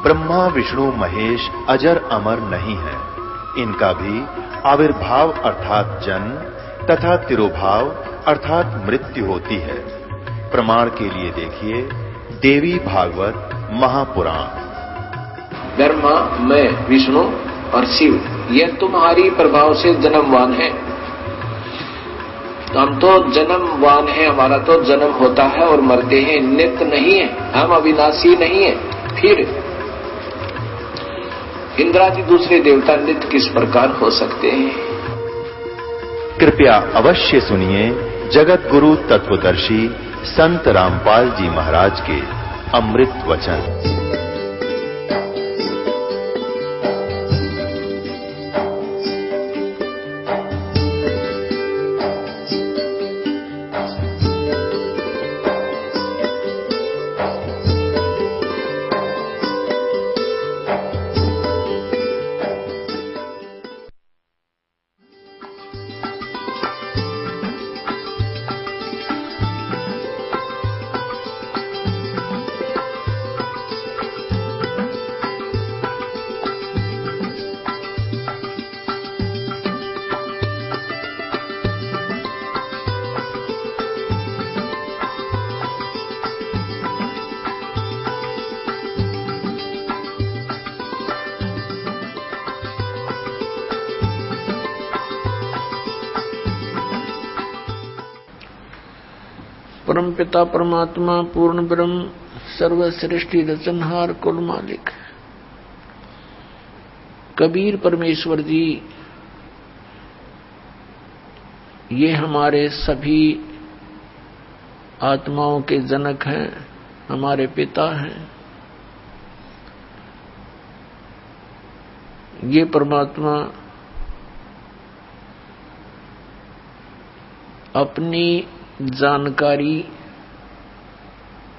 ब्रह्मा विष्णु महेश अजर अमर नहीं है। इनका भी आविर्भाव अर्थात जन्म तथा तिरोभाव अर्थात मृत्यु होती है। प्रमाण के लिए देखिए देवी भागवत महापुराण। ब्रह्मा, मैं, विष्णु और शिव ये तुम्हारी प्रभाव से जन्मवान है। तो हम तो जन्मवान है, हमारा तो जन्म होता है और मरते हैं, नित्य नहीं है, हम अविनाशी नहीं है। फिर इंद्रादि दूसरे देवता नित्य किस प्रकार हो सकते हैं? कृपया अवश्य सुनिए जगत गुरु तत्वदर्शी संत रामपाल जी महाराज के अमृत वचन। परम पिता परमात्मा पूर्ण ब्रह्म सर्वश्रेष्ठी रचनहार कुल मालिक कबीर परमेश्वर जी, ये हमारे सभी आत्माओं के जनक हैं, हमारे पिता हैं। ये परमात्मा अपनी जानकारी,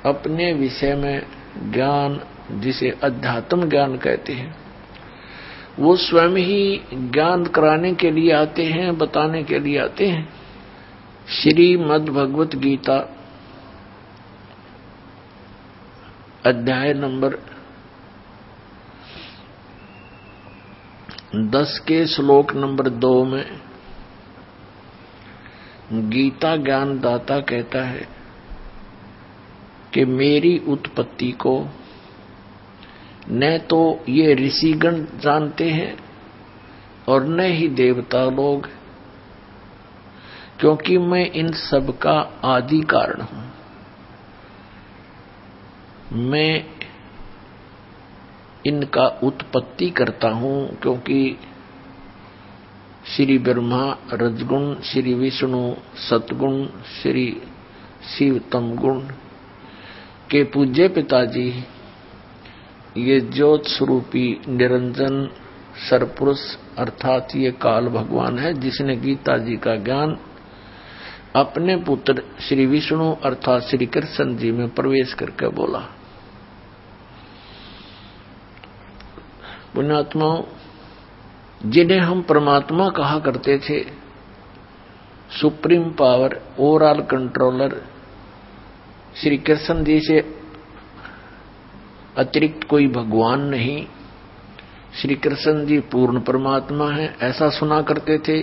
अपने विषय में ज्ञान, जिसे अध्यात्म ज्ञान कहते हैं, वो स्वयं ही ज्ञान कराने के लिए आते हैं, बताने के लिए आते हैं। श्रीमद् भगवत गीता अध्याय नंबर 10 के श्लोक नंबर 2 में गीता ज्ञान दाता कहता है कि मेरी उत्पत्ति को न तो ये ऋषिगण जानते हैं और न ही देवता लोग, क्योंकि मैं इन सब का आदि कारण हूं। मैं इनका उत्पत्ति करता हूं, क्योंकि श्री ब्रह्मा रजगुण, श्री विष्णु सतगुण, श्री शिव तमगुण के पूज्य पिताजी ये ज्योत स्वरूपी निरंजन सरपुरुष अर्थात ये काल भगवान है, जिसने गीता जी का ज्ञान अपने पुत्र श्री विष्णु अर्थात श्री कृष्ण जी में प्रवेश करके बोला। पुण्यात्माओं, जिन्हें हम परमात्मा कहा करते थे, supreme power, overall controller, Shri Krishna ji से अतिरिक्त कोई भगवान नहीं, श्री कृष्ण जी पूर्ण परमात्मा है, ऐसा सुना करते थे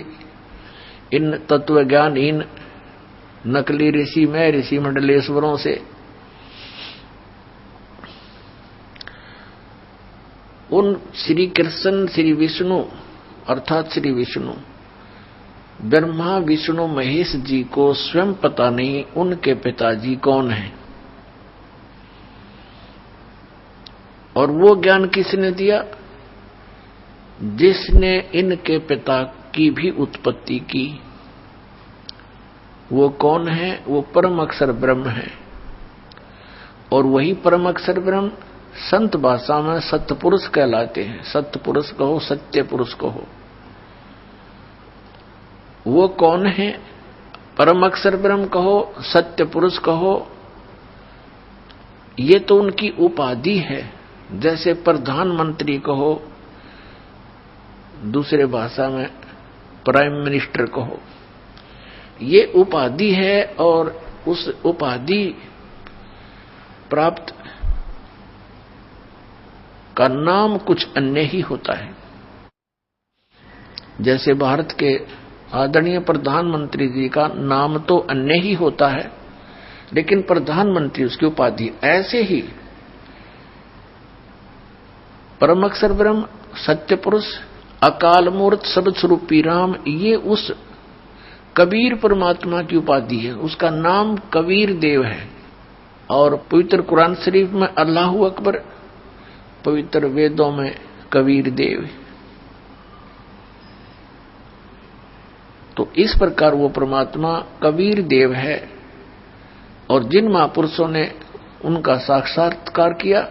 इन तत्वज्ञानहीन नकली ऋषि में ऋषि मंडलेश्वरों से। उन श्री कृष्ण श्री विष्णु अर्थात श्री विष्णु ब्रह्मा विष्णु महेश जी को स्वयं पता नहीं उनके पिताजी कौन हैं, और वो ज्ञान किसने दिया? जिसने इनके पिता की भी उत्पत्ति की। वो कौन है? वो परम अक्षर ब्रह्म है, और वही परम अक्षर ब्रह्म संत भाषा में सत्पुरुष कहलाते हैं। सत्पुरुष कहो, सत्य पुरुष कहो। वो कौन है? परम अक्षर ब्रह्म कहो, सत्य पुरुष कहो, ये तो उनकी उपाधि है। जैसे प्रधानमंत्री कहो, दूसरे भाषा में प्राइम मिनिस्टर कहो, ये उपाधि है, और उस उपाधि प्राप्त का नाम कुछ अन्य ही होता है। जैसे भारत के आदरणीय प्रधानमंत्री जी का नाम तो अन्य ही होता है, लेकिन प्रधानमंत्री उसकी उपाधि। ऐसे ही परम अक्षर ब्रह्म, सत्य पुरुष, अकाल मूर्त, सब स्वरूपी राम, ये उस कबीर परमात्मा की उपाधि है। उसका नाम कबीर देव है। और पवित्र कुरान शरीफ में अल्लाह अकबर, पवित्र वेदों में कबीर देव। तो इस प्रकार वो परमात्मा कबीर देव है। और जिन महापुरुषों ने उनका साक्षात्कार किया,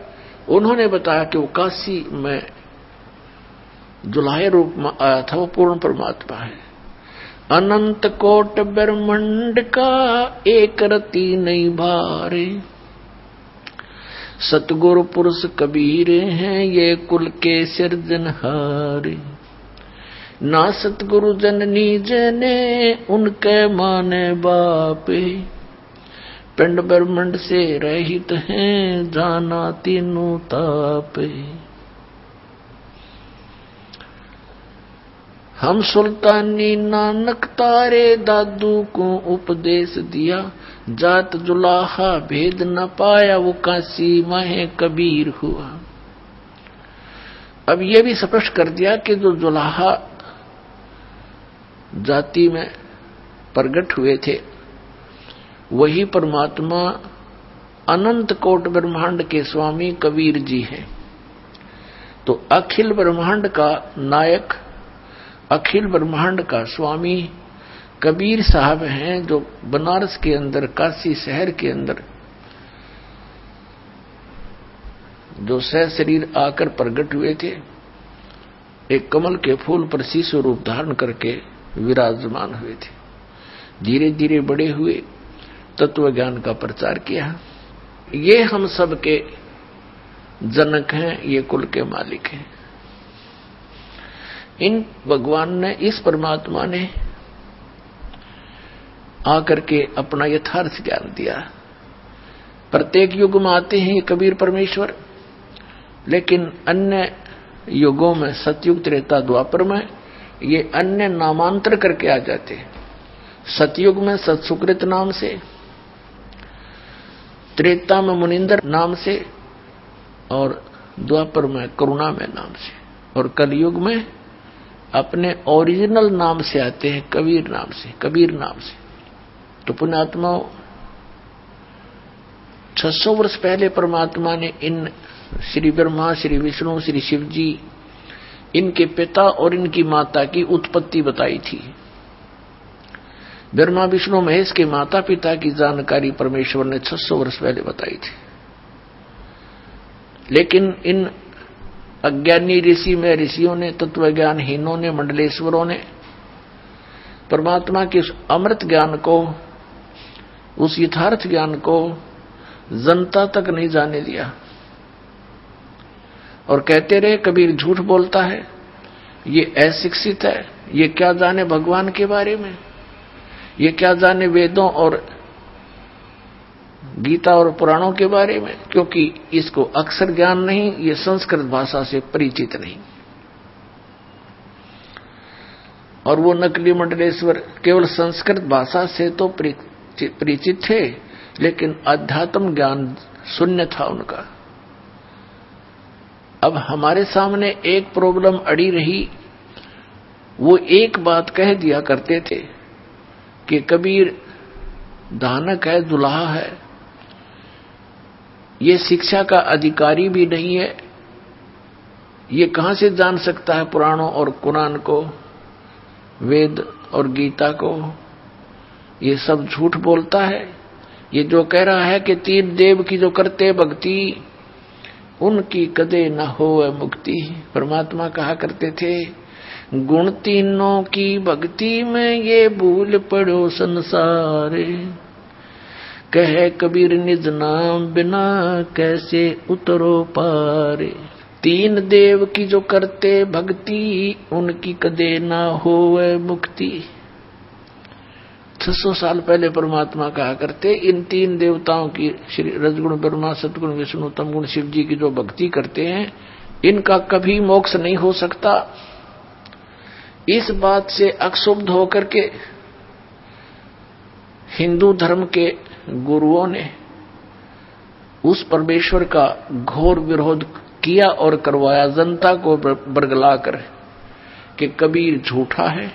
उन्होंने बताया कि वो काशी में जुलाहे रूप में आया था, वो पूर्ण परमात्मा है। अनंत कोट ब्रह्मांड का एक रति नहीं भारे, सतगुरु पुरुष कबीर हैं ये कुल के सिरजनहारे। ना सतगुरु जननी जने उनके माने बापे, पिंड ब्रह्मांड से रहित हैं जाना तीनों तापे। हम सुल्तानी नानक तारे दादू को उपदेश दिया, जात जुलाहा भेद न पाया वो काशी माहे कबीर हुआ। अब ये भी स्पष्ट कर दिया कि जो जुलाहा जाति में प्रकट हुए थे वही परमात्मा अनंत कोट ब्रह्मांड के स्वामी कबीर जी हैं। तो अखिल ब्रह्मांड का नायक, अखिल ब्रह्मांड का स्वामी कबीर साहब हैं, जो बनारस के अंदर, काशी शहर के अंदर जो सह शरीर आकर प्रकट हुए थे, एक कमल के फूल पर शिशु रूप धारण करके विराजमान हुए थे। धीरे धीरे बड़े हुए, तत्व ज्ञान का प्रचार किया। ये हम सब के जनक हैं, ये कुल के मालिक हैं। इन भगवान ने, इस परमात्मा ने आकर के अपना यथार्थ ज्ञान दिया। प्रत्येक युग में आते हैं ये कबीर परमेश्वर, लेकिन अन्य युगों में, सतयुग, त्रेता, द्वापर में ये अन्य नामांतर करके आ जाते हैं। सतयुग में सत्सुकृत नाम से, त्रेता में मुनिंदर नाम से, और द्वापर में करुणा में नाम से, और कलयुग में अपने ओरिजिनल नाम से आते हैं, कबीर नाम से, कबीर नाम से। तो पुण्यात्माओं, 600 वर्ष पहले परमात्मा ने इन श्री ब्रह्मा, श्री विष्णु, श्री शिव जी, इनके पिता और इनकी माता की उत्पत्ति बताई थी। ब्रह्मा, विष्णु, महेश के माता पिता की जानकारी परमेश्वर ने 600 वर्ष पहले बताई थी। लेकिन इन अज्ञानी ऋषि में ऋषियों ने, तत्वज्ञानहीनों ने, मंडलेश्वरों ने परमात्मा के उस अमृत ज्ञान को, उस यथार्थ ज्ञान को जनता तक नहीं जाने दिया। और कहते रहे कबीर झूठ बोलता है, ये अशिक्षित है, ये क्या जाने भगवान के बारे में, ये क्या जाने वेदों और गीता और पुराणों के बारे में, क्योंकि इसको अक्षर ज्ञान नहीं, ये संस्कृत भाषा से परिचित नहीं। और वो नकली मंडलेश्वर केवल संस्कृत भाषा से तो परिचित थे, लेकिन अध्यात्म ज्ञान शून्य था उनका। अब हमारे सामने एक प्रॉब्लम अड़ी रही, वो एक बात कह दिया करते थे कि कबीर दानक है, दुल्हा है, ये शिक्षा का अधिकारी भी नहीं है, ये कहां से जान सकता है पुराणों और कुरान को, वेद और गीता को, ये सब झूठ बोलता है। ये जो कह रहा है कि 3 देव की जो करते भक्ति उनकी कदे न होवे मुक्ति। परमात्मा कहा करते थे, गुण तीनों की भक्ति में ये भूल पड़ो संसारे, कहे कबीर निज नाम बिना कैसे उतरो पारे। 3 देव की जो करते भक्ति उनकी कदे ना होवे मुक्ति। 600 साल पहले परमात्मा कहा करते, इन 3 देवताओं की, श्री रजगुण ब्रह्मा, सतगुण विष्णु, तमगुण शिव जी की जो भक्ति करते हैं, इनका कभी मोक्ष नहीं हो सकता। इस बात से अक्षुब्ध होकर के हिंदू धर्म के गुरुओं ने उस परमेश्वर का घोर विरोध किया और करवाया, जनता को बरगला कर कि कबीर झूठा है,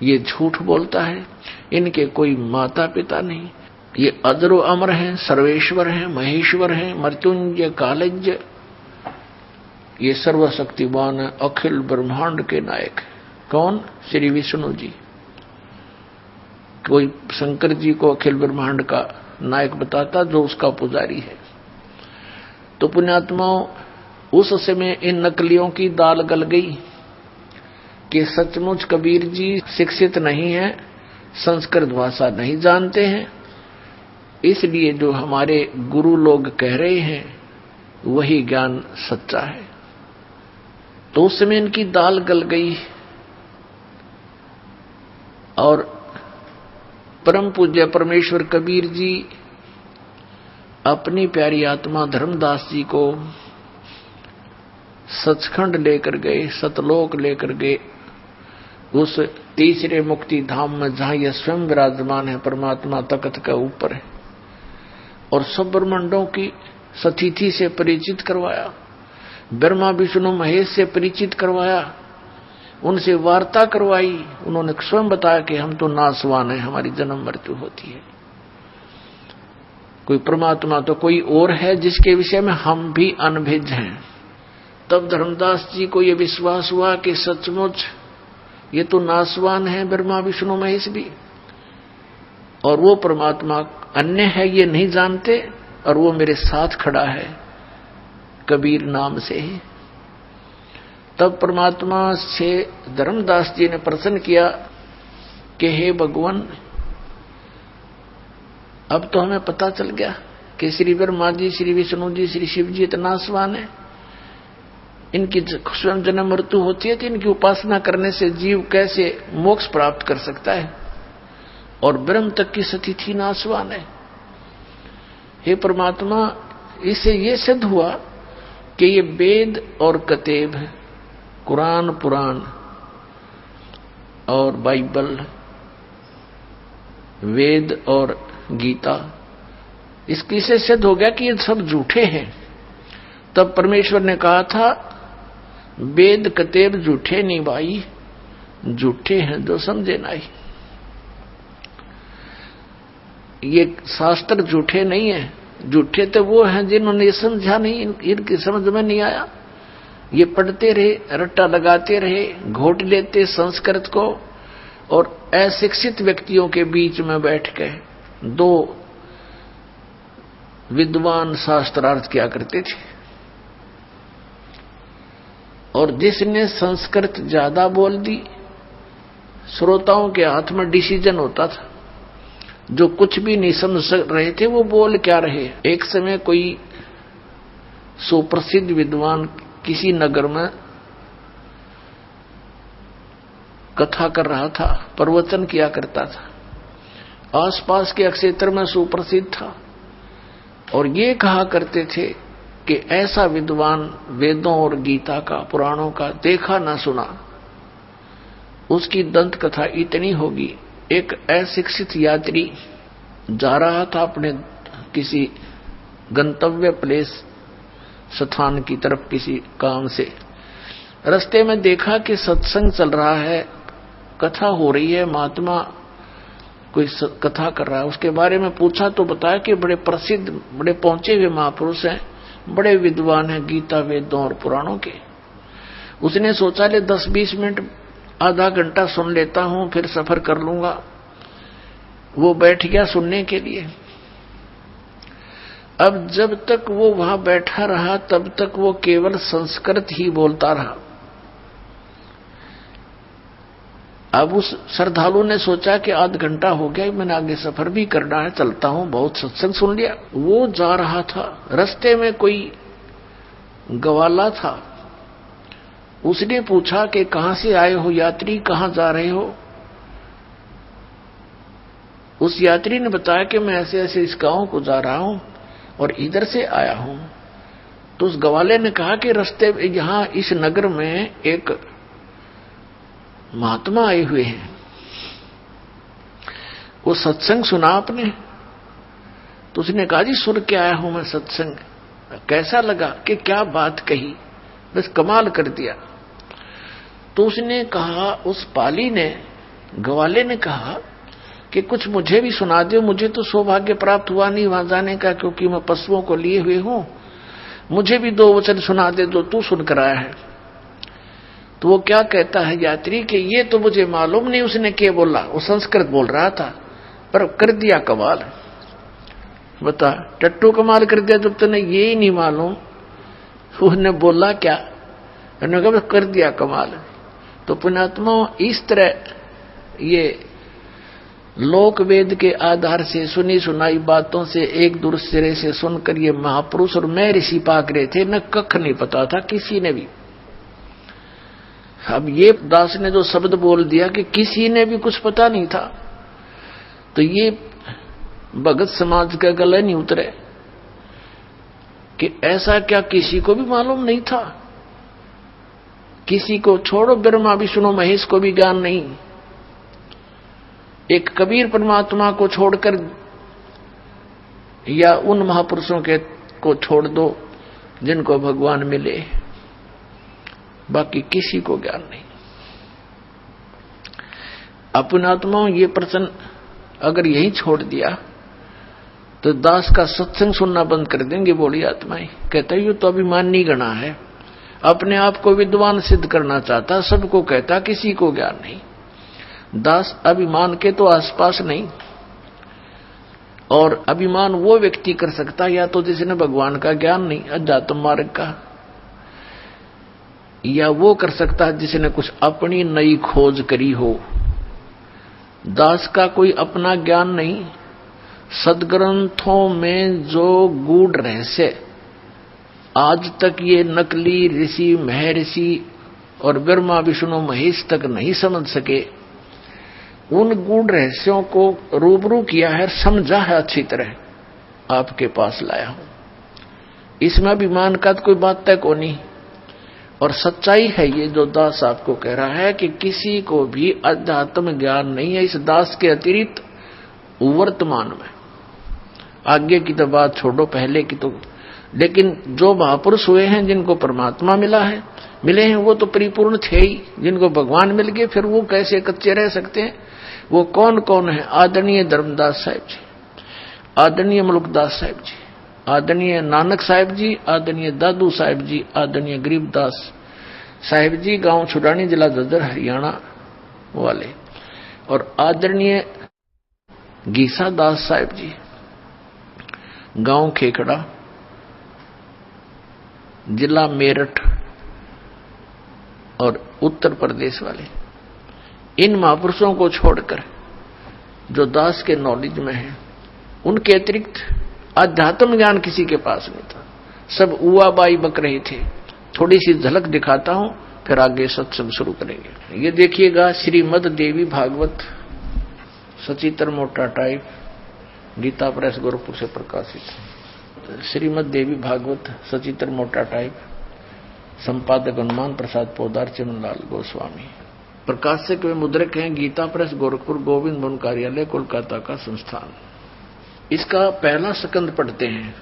ये झूठ बोलता है, इनके कोई माता पिता नहीं, ये अजरो अमर हैं, सर्वेश्वर हैं, महेश्वर हैं, मृत्युंजय कालज्य, ये सर्वशक्तिमान है, अखिल ब्रह्मांड के नायक। कौन? श्री विष्णु जी। कोई शंकर जी को अखिल ब्रह्मांड का नायक बताता जो उसका पुजारी है। तो पुण्यात्माओं, उस समय इन नकलियों की दाल गल गई कि सचमुच कबीर जी शिक्षित नहीं है, संस्कृत भाषा नहीं जानते हैं, इसलिए जो हमारे गुरु लोग कह रहे हैं वही ज्ञान सच्चा है। तो उस समय इनकी दाल गल गई और परम पूज्य परमेश्वर कबीर जी अपनी प्यारी आत्मा धर्मदास जी को सचखंड लेकर गए, सतलोक लेकर गए, उस तीसरे मुक्ति धाम में जहां यह स्वयं विराजमान है, परमात्मा तख्त के ऊपर है, और सब ब्रह्मांडों की सतिथि से परिचित करवाया, ब्रह्मा विष्णु महेश से परिचित करवाया, उनसे वार्ता करवाई। उन्होंने स्वयं बताया कि हम तो नासवान हैं, हमारी जन्म मृत्यु होती है, कोई परमात्मा तो कोई और है जिसके विषय में हम भी अनभिज्ञ हैं। तब धर्मदास जी को यह विश्वास हुआ कि सचमुच ये तो नासवान है, ब्रह्मा विष्णु महेश भी, और वो परमात्मा अन्य है ये नहीं जानते, और वो मेरे साथ खड़ा है कबीर नाम से ही। तब परमात्मा से धर्मदास जी ने प्रश्न किया कि हे भगवान, अब तो हमें पता चल गया कि श्री ब्रह्मा जी, श्री विष्णु जी, श्री शिव जी इतना नासवान है, इनकी स्वयं जन्म मृत्यु होती है, तो इनकी उपासना करने से जीव कैसे मोक्ष प्राप्त कर सकता है, और ब्रह्म तक की स्थिति नासवान है। हे परमात्मा, इससे ये सिद्ध हुआ कि ये वेद और कतेब, कुरान, पुराण और बाइबल, वेद और गीता, इसकी से सिद्ध हो गया कि ये सब झूठे हैं। तब परमेश्वर ने कहा था, वेद कतेब झूठे नहीं भाई, झूठे हैं जो समझे नहीं। ये शास्त्र झूठे नहीं है, झूठे तो वो हैं जिन्होंने समझा नहीं, इनकी समझ में नहीं आया। ये पढ़ते रहे, रट्टा लगाते रहे, घोट लेते संस्कृत को, और अशिक्षित व्यक्तियों के बीच में बैठ के दो विद्वान शास्त्रार्थ किया करते थे, और जिसने संस्कृत ज्यादा बोल दी, श्रोताओं के हाथ में डिसीजन होता था, जो कुछ भी नहीं समझ रहे थे वो बोल क्या रहे। एक समय कोई सुप्रसिद्ध विद्वान किसी नगर में कथा कर रहा था, प्रवचन किया करता था, आसपास के क्षेत्र में सुप्रसिद्ध था, और ये कहा करते थे कि ऐसा विद्वान वेदों और गीता का, पुराणों का देखा ना सुना, उसकी दंत कथा इतनी होगी। एक अशिक्षित यात्री जा रहा था अपने किसी गंतव्य प्लेस स्थान की तरफ किसी काम से, रास्ते में देखा कि सत्संग चल रहा है, कथा हो रही है, महात्मा कोई कथा कर रहा है। उसके बारे में पूछा तो बताया कि बड़े प्रसिद्ध, बड़े पहुंचे हुए महापुरुष हैं, बड़े विद्वान हैं गीता, वेदों और पुराणों के। उसने सोचा ले 10-20 मिनट, आधा घंटा सुन लेता हूं, फिर सफर कर लूंगा। वो बैठ गया सुनने के लिए। अब जब तक वो वहां बैठा रहा तब तक वो केवल संस्कृत ही बोलता रहा। अब उस श्रद्धालु ने सोचा कि आध घंटा हो गया, मैंने आगे सफर भी करना है, चलता हूं, बहुत सत्संग सुन लिया। वो जा रहा था, रास्ते में कोई ग्वाला था, उसने पूछा कि कहां से आए हो यात्री, कहां जा रहे हो? उस यात्री ने बताया कि मैं ऐसे ऐसे इस गांव को जा रहा हूं और इधर से आया हूं। तो उस ग्वाले ने कहा कि रास्ते यहां इस नगर में एक महात्मा आए हुए हैं, वो सत्संग सुना आपने? तो उसने कहा जी सुन के आया हूं मैं सत्संग। कैसा लगा? कि क्या बात कही, बस कमाल कर दिया। तो उसने कहा, उस पाली ने, ग्वाले ने कहा कि कुछ मुझे भी सुना दो, मुझे तो सौभाग्य प्राप्त हुआ नहीं वहां जाने का, क्योंकि मैं पशुओं को लिए हुए हूं, मुझे भी 2 वचन सुना दे जो तू सुन कर आया है। तो वो क्या कहता है यात्री कि ये तो मुझे मालूम नहीं उसने क्या बोला, वो संस्कृत बोल रहा था पर कर दिया कमाल। बता, टट्टू कमाल कर दिया जब तूने ये ही नहीं मालूम उसने बोला क्या, उन्होंने कहा कर दिया कमाल। तो पुण्यात्मा, इस तरह ये लोक वेद के आधार से सुनी सुनाई बातों से एक दूसरे से सुनकर ये महापुरुष और मैं ऋषि पाक रहे थे, न कख नहीं पता था किसी ने भी। अब ये दास ने जो शब्द बोल दिया कि किसी ने भी कुछ पता नहीं था, तो ये भगत समाज का गले नहीं उतरे कि ऐसा क्या किसी को भी मालूम नहीं था? किसी को छोड़ो, ब्रह्मा विष्णु महेश को भी ज्ञान नहीं। एक कबीर परमात्मा को छोड़कर या उन महापुरुषों के को छोड़ दो जिनको भगवान मिले, बाकी किसी को ज्ञान नहीं। अपने आत्माओं, ये प्रश्न अगर यही छोड़ दिया तो दास का सत्संग सुनना बंद कर देंगे बोली आत्माएं। कहता है ये तो अभिमानी गणा है, अपने आप को विद्वान सिद्ध करना चाहता, सबको कहता किसी को ज्ञान नहीं। दास अभिमान के तो आसपास नहीं, और अभिमान वो व्यक्ति कर सकता या तो जिसने भगवान का ज्ञान नहीं, अध्यात्म मार्ग का, या वो कर सकता है जिसने कुछ अपनी नई खोज करी हो। दास का कोई अपना ज्ञान नहीं, सदग्रंथों में जो गूढ़ रहस्य आज तक ये नकली ऋषि महर्षि और ब्रह्मा विष्णु महेश तक नहीं समझ सके, उन गूढ़ रहस्यों को रूबरू किया है, समझा है, अच्छी तरह आपके पास लाया हूं। इसमें अभिमान का तो कोई बात तक को नहीं, और सच्चाई है ये जो दास आपको कह रहा है कि किसी को भी अध्यात्म ज्ञान नहीं है इस दास के अतिरिक्त वर्तमान में। आगे की तो बात छोड़ो, पहले की तो, लेकिन जो महापुरुष हुए हैं जिनको परमात्मा मिले हैं वो तो परिपूर्ण थे ही। जिनको भगवान मिल गए फिर वो कैसे कच्चे रह सकते हैं? वो कौन कौन है? आदरणीय धर्मदास साहिब जी, आदरणीय मुल्कदास साहिब जी, आदरणीय नानक साहिब जी, आदरणीय दादू साहिब जी, आदरणीय गरीबदास साहिब जी, गांव छुड़ानी, जिला झज्जर, हरियाणा वाले, और आदरणीय गीसा दास साहिब जी, गांव खेखड़ा, जिला मेरठ और उत्तर प्रदेश वाले। इन महापुरुषों को छोड़कर जो दास के नॉलेज में है, उनके अतिरिक्त अध्यात्म ज्ञान किसी के पास नहीं था। सब उआबाई बक रहे थे। थोड़ी सी झलक दिखाता हूं, फिर आगे सत्संग शुरू करेंगे। ये देखिएगा, श्रीमद देवी भागवत सचित्र मोटा टाइप, गीता प्रेस गोरखपुर से प्रकाशित। श्रीमद देवी भागवत सचित्र मोटा टाइप, संपादक हनुमान प्रसाद पोदार, चिमनलाल गोस्वामी। प्रकाशक व मुद्रक हैं गीता प्रेस गोरखपुर, गोविंद भवन कार्यालय, कोलकाता का संस्थान। इसका पहला स्कंद पढ़ते हैं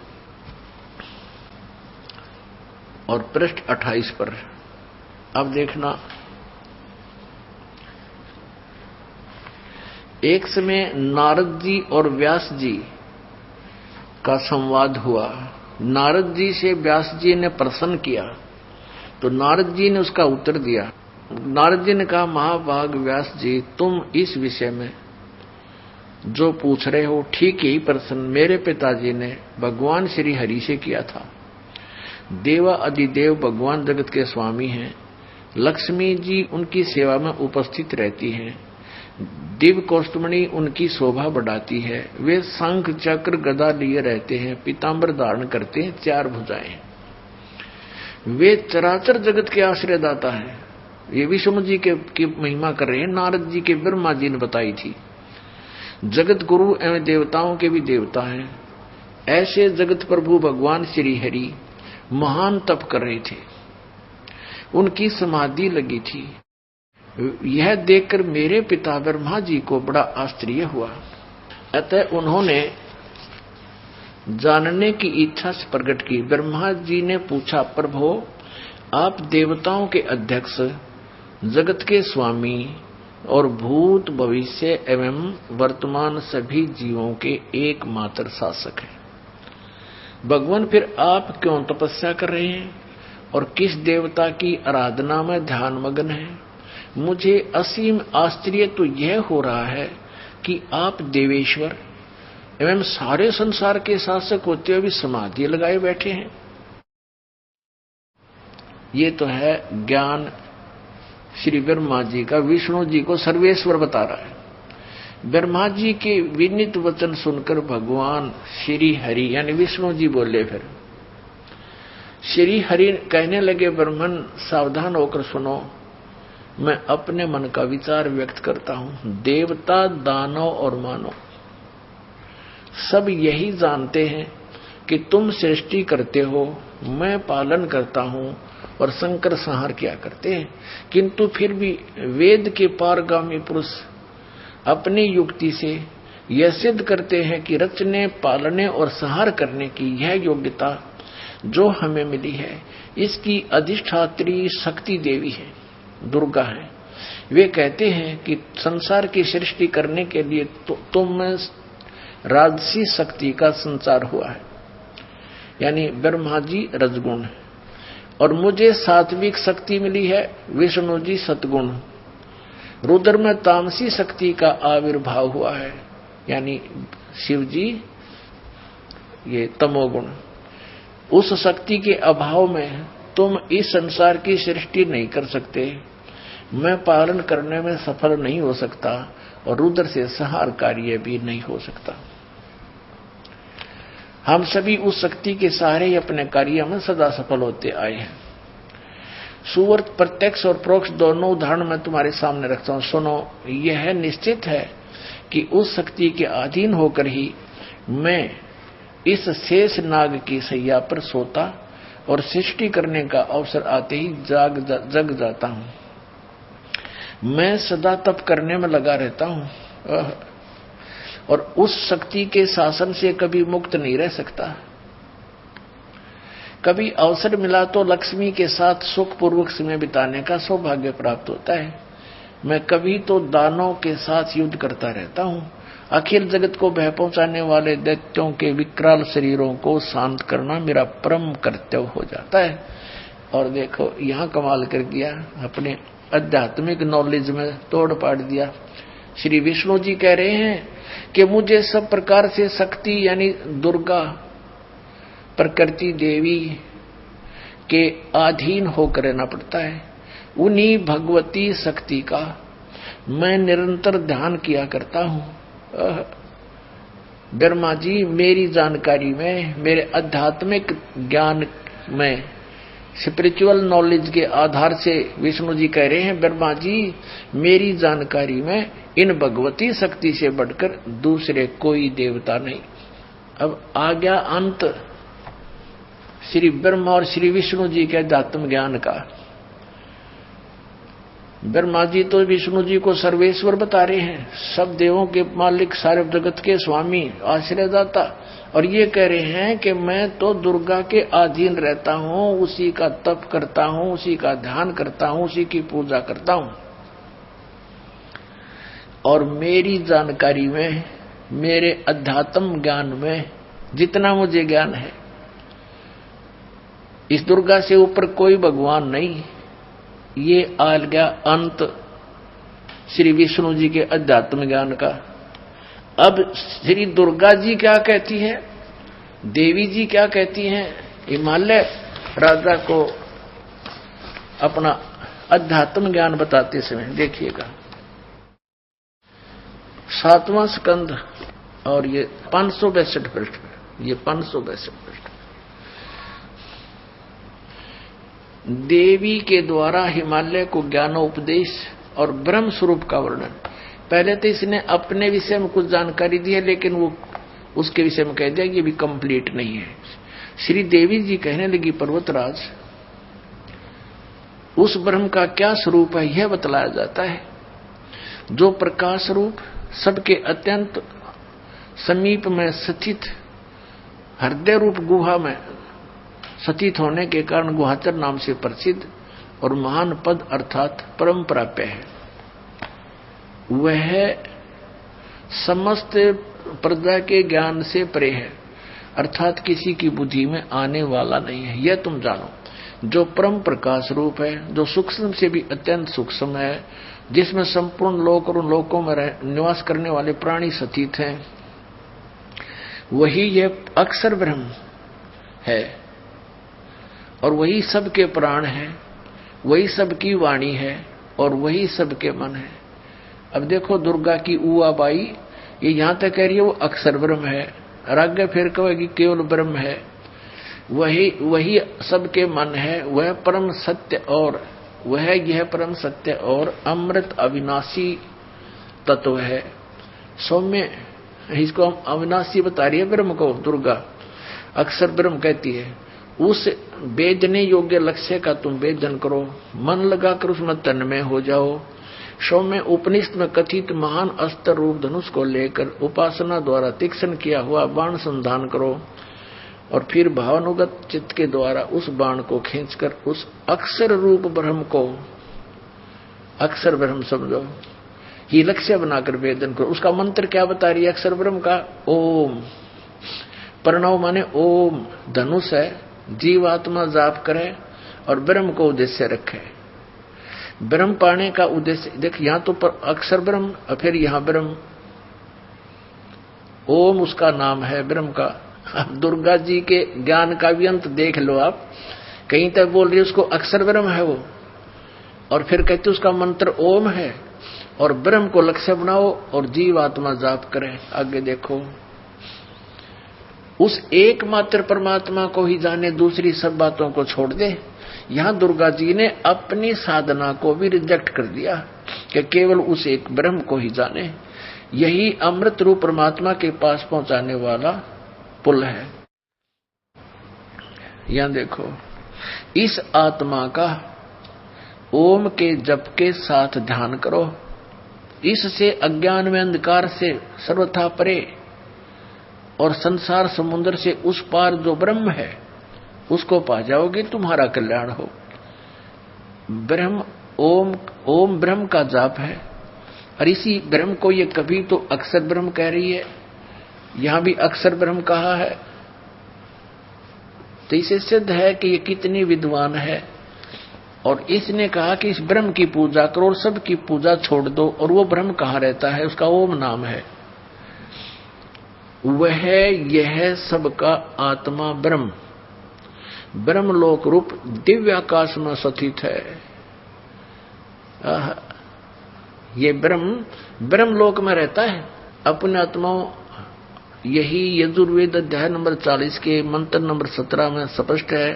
और पृष्ठ 28 पर अब देखना। एक समय नारद जी और व्यास जी का संवाद हुआ। नारद जी से व्यास जी ने प्रश्न किया तो नारद जी ने उसका उत्तर दिया। नारद जी ने कहा, महाभाग व्यास जी, तुम इस विषय में जो पूछ रहे हो ठीक यही प्रश्न मेरे पिताजी ने भगवान श्री हरि से किया था। देवा अधिदेव भगवान जगत के स्वामी हैं। लक्ष्मी जी उनकी सेवा में उपस्थित रहती हैं। दिव्य कौस्तुमणि उनकी शोभा बढ़ाती है। वे शंख चक्र गदा लिए रहते हैं, पीताम्बर धारण करते हैं, 4 भुजाएं। वे चराचर जगत के आश्रयदाता हैं। ये विष्णु जी की महिमा कर रहे हैं। नारद जी के ब्रह्मा जी ने बताई थी। जगत गुरु एवं देवताओं के भी देवता हैं। ऐसे जगत प्रभु भगवान श्री हरि महान तप कर रहे थे, उनकी समाधि लगी थी। यह देखकर मेरे पिता ब्रह्मा जी को बड़ा आश्चर्य हुआ। अतः उन्होंने जानने की इच्छा से प्रकट की। ब्रह्मा जी ने पूछा, प्रभो, आप देवताओं के अध्यक्ष, जगत के स्वामी और भूत भविष्य एवं वर्तमान सभी जीवों के एकमात्र शासक हैं। भगवान, फिर आप क्यों तपस्या कर रहे हैं और किस देवता की आराधना में ध्यान मग्न हैं? मुझे असीम आश्चर्य तो यह हो रहा है कि आप देवेश्वर एवं सारे संसार के शासक होते हुए भी समाधि लगाए बैठे हैं। ये तो है ज्ञान श्री ब्रह्मा जी का विष्णु जी को सर्वेश्वर बता रहा है। ब्रह्मा जी के विनीत वचन सुनकर भगवान श्री हरि यानी विष्णु जी बोले। फिर श्री हरि कहने लगे, ब्रह्मन सावधान होकर सुनो, मैं अपने मन का विचार व्यक्त करता हूं। देवता, दानव और मानव सब यही जानते हैं कि तुम सृष्टि करते हो, मैं पालन करता हूं और शंकर संहार किया करते हैं। किंतु फिर भी वेद के पारगामी पुरुष अपनी युक्ति से यह सिद्ध करते हैं कि रचने, पालने और संहार करने की यह योग्यता जो हमें मिली है, इसकी अधिष्ठात्री शक्ति देवी है, दुर्गा है। वे कहते हैं कि संसार की सृष्टि करने के लिए तुम में राजसी शक्ति का संचार हुआ है, यानी ब्रह्मा जी रजगुण, और मुझे सात्विक शक्ति मिली है, विष्णु जी सतगुण। रुद्र में तामसी शक्ति का आविर्भाव हुआ है, यानी शिव जी ये तमोगुण। उस शक्ति के अभाव में तुम इस संसार की सृष्टि नहीं कर सकते, मैं पालन करने में सफल नहीं हो सकता और रुद्र से संहार कार्य भी नहीं हो सकता। हम सभी उस शक्ति के सहारे ही अपने कार्य में सदा सफल होते आए हैं। सुवर्त प्रत्यक्ष और परोक्ष दोनों उदाहरण मैं तुम्हारे सामने रखता हूं, सुनो। यह निश्चित है कि उस शक्ति के अधीन होकर ही मैं इस शेष नाग की सैया पर सोता और सृष्टि करने का अवसर आते ही जग जाता हूं। मैं सदा तप करने में लगा रहता हूं और उस शक्ति के शासन से कभी मुक्त नहीं रह सकता। कभी अवसर मिला तो लक्ष्मी के साथ सुखपूर्वक समय बिताने का सौभाग्य प्राप्त होता है। मैं कभी तो दानों के साथ युद्ध करता रहता हूं। अखिल जगत को भय पहुंचाने वाले दैत्यों के विकराल शरीरों को शांत करना मेरा परम कर्तव्य हो जाता है। और देखो यहां कमाल कर दिया, अपने आध्यात्मिक नॉलेज में तोड़ पाड़ दिया। श्री विष्णु जी कह रहे हैं कि मुझे सब प्रकार से शक्ति यानी दुर्गा प्रकृति देवी के अधीन होकर रहना पड़ता है। उन्हीं भगवती शक्ति का मैं निरंतर ध्यान किया करता हूं। ब्रह्मा जी मेरी जानकारी में, मेरे आध्यात्मिक ज्ञान में, स्पिरिचुअल नॉलेज के आधार से विष्णु जी कह रहे हैं, ब्रह्मा जी मेरी जानकारी में इन भगवती शक्ति से बढ़कर दूसरे कोई देवता नहीं। अब आ गया अंत श्री ब्रह्मा और श्री विष्णु जी के अध्यात्म ज्ञान का। ब्रह्मा जी तो विष्णु जी को सर्वेश्वर बता रहे हैं, सब देवों के मालिक, सारे जगत के स्वामी, आश्रयदाता, और ये कह रहे हैं कि मैं तो दुर्गा के अधीन रहता हूं, उसी का तप करता हूं, उसी का ध्यान करता हूं, उसी की पूजा करता हूं। और मेरी जानकारी में, मेरे अध्यात्म ज्ञान में जितना मुझे ज्ञान है, इस दुर्गा से ऊपर कोई भगवान नहीं। ये आ गया अंत श्री विष्णु जी के अध्यात्म ज्ञान का। अब श्री दुर्गा जी क्या कहती है, देवी जी क्या कहती हैं, हिमालय राजा को अपना अध्यात्म ज्ञान बताते समय देखिएगा। 7वां स्कंद और ये 562 पृष्ठ में, ये 562 पृष्ठ। देवी के द्वारा हिमालय को ज्ञानोपदेश और ब्रह्म स्वरूप का वर्णन। पहले तो इसने अपने विषय में कुछ जानकारी दी है, लेकिन वो उसके विषय में कह दिया कि ये भी कंप्लीट नहीं है। श्री देवी जी कहने लगी, पर्वतराज, उस ब्रह्म का क्या स्वरूप है यह बतलाया जाता है, जो प्रकाश रूप सबके अत्यंत समीप में स्थित हृदय रूप गुहा में स्थित होने के कारण गुहाचर नाम से प्रसिद्ध और महान पद अर्थात परम प्राप्य है। वह समस्त प्रजा के ज्ञान से परे है, अर्थात किसी की बुद्धि में आने वाला नहीं है। यह तुम जानो, जो परम प्रकाश रूप है, जो सूक्ष्म से भी अत्यंत सूक्ष्म है, जिसमें संपूर्ण लोक और उन लोकों में निवास करने वाले प्राणी स्थित हैं, वही यह अक्षर ब्रह्म है और वही सबके प्राण है, वही सबकी वाणी है और वही सबके मन है। अब देखो दुर्गा की उआ बाई ये यहां तक कह रही है वो अक्षर ब्रह्म है, और आगे फिर कहेगी केवल ब्रह्म है, वही सबके मन है, वह परम सत्य और वह यह परम सत्य और अमृत अविनाशी तत्व है। सौम्य इसको हम अविनाशी बता रही है ब्रह्म को दुर्गा, अक्षर ब्रह्म कहती है। उस वेदने योग्य लक्ष्य का तुम वेदन करो, मन लगाकर उसमें तन्मय हो जाओ। सौम्य उपनिषद में कथित महान अस्त्र रूप धनुष को लेकर उपासना द्वारा तीक्ष्ण किया हुआ बाण संधान करो और फिर भावानुगत चित्त के द्वारा उस बाण को खींचकर उस अक्षर रूप ब्रह्म को अक्षर ब्रह्म समझो, ही लक्ष्य बनाकर वेदन करो। उसका मंत्र क्या बता रही है अक्षर ब्रह्म का? ओम। प्रणव माने ओम, धनुष है, जीवात्मा जाप करे और ब्रह्म को उद्देश्य रखे। ब्रह्म पाने का उद्देश्य देख, यहां तो अक्षर ब्रह्म और फिर यहां ब्रह्म, ओम उसका नाम है ब्रह्म का। अब दुर्गा जी के ज्ञान का भी अंत देख लो आप, कहीं तक बोल रही है उसको अक्षर ब्रह्म है वो, और फिर कहते उसका मंत्र ओम है और ब्रह्म को लक्ष्य बनाओ और जीव आत्मा जाप करे। आगे देखो, उस एकमात्र परमात्मा को ही जाने, दूसरी सब बातों को छोड़ दे। यहां दुर्गा जी ने अपनी साधना को भी रिजेक्ट कर दिया कि केवल उस एक ब्रह्म को ही जाने। यही अमृत रूप परमात्मा के पास पहुंचाने वाला पुल है। यहां देखो, इस आत्मा का ओम के जप के साथ ध्यान करो, इससे अज्ञान में अंधकार से सर्वथा परे और संसार समुद्र से उस पार जो ब्रह्म है उसको पा जाओगे, तुम्हारा कल्याण हो। ब्रह्म ओम ब्रह्म का जाप है, और इसी ब्रह्म को ये कभी तो अक्षर ब्रह्म कह रही है, यहां भी अक्षर ब्रह्म कहा है। तो इसे सिद्ध है कि ये कितनी विद्वान है, और इसने कहा कि इस ब्रह्म की पूजा करो और सबकी पूजा छोड़ दो। और वो ब्रह्म कहाँ रहता है? उसका ओम नाम है। वह यह सबका आत्मा ब्रह्म ब्रह्मलोक रूप दिव्य आकाश में स्थित है। ये ब्रह्मलोक में रहता है अपने आत्माओं। यही यजुर्वेद अध्याय नंबर 40 के मंत्र नंबर 17 में स्पष्ट है।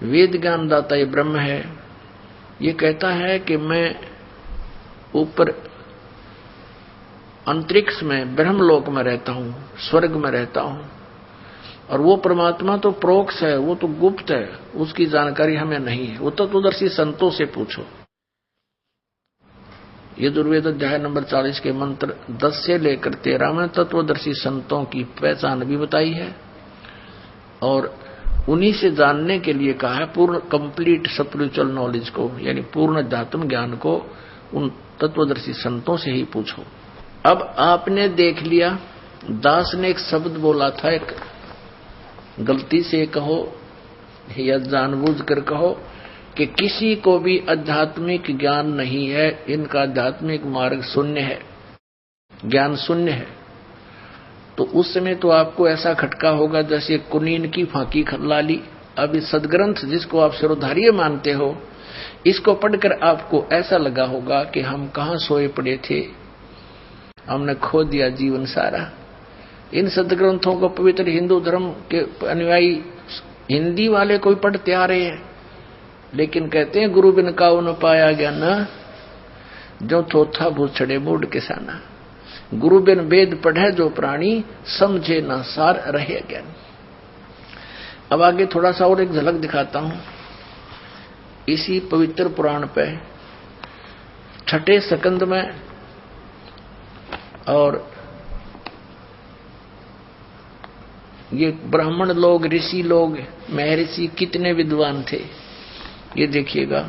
वेद ज्ञान दाता ये ब्रह्म है। ये कहता है कि मैं ऊपर अंतरिक्ष में ब्रह्मलोक में रहता हूं, स्वर्ग में रहता हूं, और वो परमात्मा तो प्रोक्ष है, वो तो गुप्त है, उसकी जानकारी हमें नहीं है। वो तत्वदर्शी संतों से पूछो। यजुर्वेद अध्याय नंबर 40 के मंत्र 10 से लेकर 13 में तत्वदर्शी संतों की पहचान भी बताई है, और उन्हीं से जानने के लिए कहा है पूर्ण कंप्लीट स्पिरिचुअल नॉलेज को, यानी पूर्ण अध्यात्म ज्ञान को उन तत्वदर्शी संतों से ही पूछो। अब आपने देख लिया, दास ने एक शब्द बोला था, एक गलती से कहो या जानबूझकर कहो कि किसी को भी आध्यात्मिक ज्ञान नहीं है, इनका आध्यात्मिक मार्ग शून्य है, ज्ञान शून्य है। तो उस समय तो आपको ऐसा खटका होगा जैसे कुनीन की फांकी खल्ला ली। अब इस सदग्रंथ जिसको आप सिरोधार्य मानते हो, इसको पढ़कर आपको ऐसा लगा होगा कि हम कहाँ सोए पड़े थे, हमने खो दिया जीवन सारा। इन सदग्रंथों को पवित्र हिंदू धर्म के अनुयायी हिंदी वाले कोई पढ़ते आ रहे हैं, लेकिन कहते हैं गुरु बिन काऊ न पाया ज्ञान, जो चौथा भूछड़े मूड किसाना। गुरु बिन वेद पढ़े जो प्राणी, समझे न सार रहे ज्ञान। अब आगे थोड़ा सा और एक झलक दिखाता हूं इसी पवित्र पुराण पे, छठे स्कंद में। और ये ब्राह्मण लोग, ऋषि लोग, महर्षि कितने विद्वान थे ये देखिएगा।